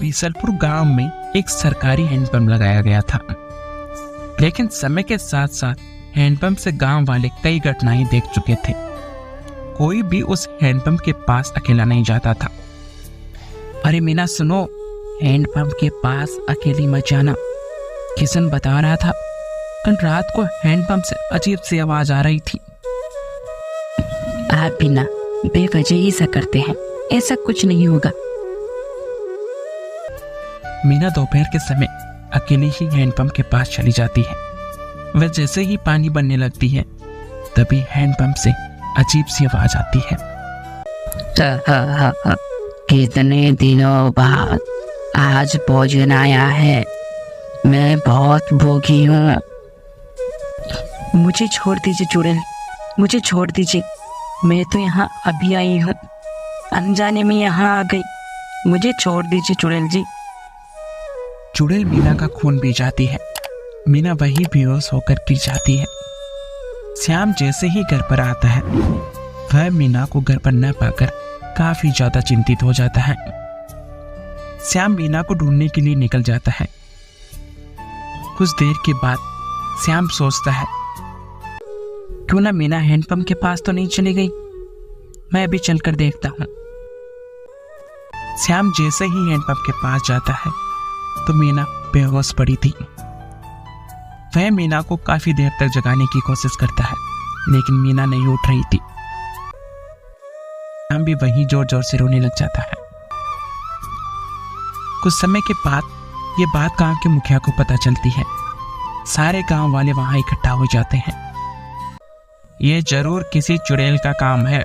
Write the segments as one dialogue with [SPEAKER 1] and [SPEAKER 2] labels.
[SPEAKER 1] बीसलपुर गांव में एक सरकारी हैंडपंप लगाया गया था, लेकिन समय के साथ साथ हैंडपंप से गांव वाले कई घटनाएं देख चुके थे। कोई भी उस हैंडपंप के पास अकेला नहीं जाता था। अरे मीना सुनो, हैंडपंप के पास अकेली मत जाना। किशन बता रहा था कल रात को हैंडपंप से अजीब सी आवाज आ रही थी।
[SPEAKER 2] आप भी ना बेवजह ही सा करते हैं, ऐसा कुछ नहीं होगा।
[SPEAKER 1] मीना दोपहर के समय अकेली ही हैंडपंप के पास चली जाती है। वह जैसे ही पानी बनने लगती है तभी हैंडपंप से अजीब सी आवाज आती है।
[SPEAKER 2] कितने दिनों बाद आज भोजन आया है, मैं बहुत भूखी हूँ। मुझे छोड़ दीजिए चुड़ैल, मुझे छोड़ दीजिए। मैं तो यहाँ अभी आई हूँ, अनजाने में यहाँ आ गई। मुझे छोड़ दीजिए चुड़ैल जी।
[SPEAKER 1] चुड़ैल मीना का खून पी जाती है। मीना वही बेहोश होकर गिर जाती है। श्याम जैसे ही घर पर आता है वह मीना को घर पर न पाकर काफी ज्यादा चिंतित हो जाता है। श्याम मीना को ढूंढने के लिए निकल जाता है। कुछ देर के बाद श्याम सोचता है क्यों ना मीना हैंडपंप के पास तो नहीं चली गई, मैं अभी चलकर देखता हूँ। श्याम जैसे ही हैंडपंप के पास जाता है तो मीना बेहोश पड़ी थी। वह मीना को काफी देर तक जगाने की कोशिश करता है, लेकिन मीना नहीं उठ रही थी। श्याम भी वहीं जोर जोर से रोने लग जाता है। कुछ समय के बाद ये बात गांव के मुखिया को पता चलती है। सारे गांव वाले वहां इकट्ठा हो जाते हैं। ये जरूर किसी चुड़ैल का काम है,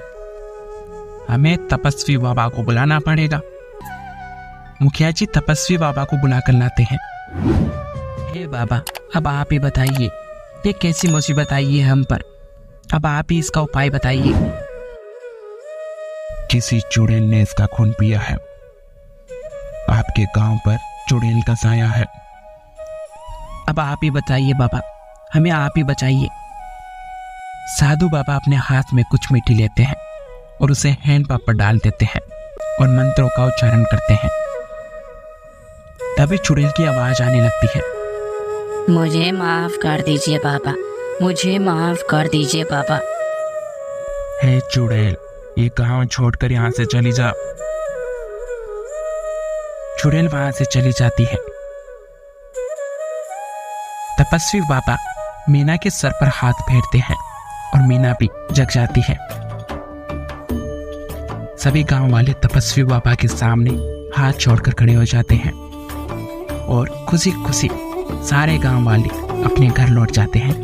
[SPEAKER 1] हमें तपस्वी बाबा को बुलाना पड़ेगा। मुखिया जी तपस्वी बाबा को बुलाकर लाते हैं। हे बाबा, अब आप ही बताइए, ये कैसी मुसीबत आई है हम पर, अब आप ही इसका उपाय बताइए। किसी चुड़ैल ने इसका खून पिया है। आपके गांव पर चुड़ैल का साया है। अब आप ही बताइए बाबा, हमें आप ही बचाइए। साधु बाबा अपने हाथ में कुछ मिट्टी लेते हैं और उसे हैंडपंप पर डाल देते हैं और मंत्रों का उच्चारण करते हैं। तभी चुड़ैल की आवाज आने लगती है।
[SPEAKER 2] मुझे माफ कर दीजिए बाबा, मुझे माफ कर दीजिए बाबा।
[SPEAKER 1] हे चुड़ैल, ये गांव छोड़कर यहाँ से चली जा। चुड़ैल वहां से चली जाती है। तपस्वी बाबा मीना के सर पर हाथ फेरते हैं और मीना भी जग जाती है। सभी गांव वाले तपस्वी बाबा के सामने हाथ छोड़कर खड़े हो जाते हैं और खुशी खुशी सारे गांव वाले अपने घर लौट जाते हैं।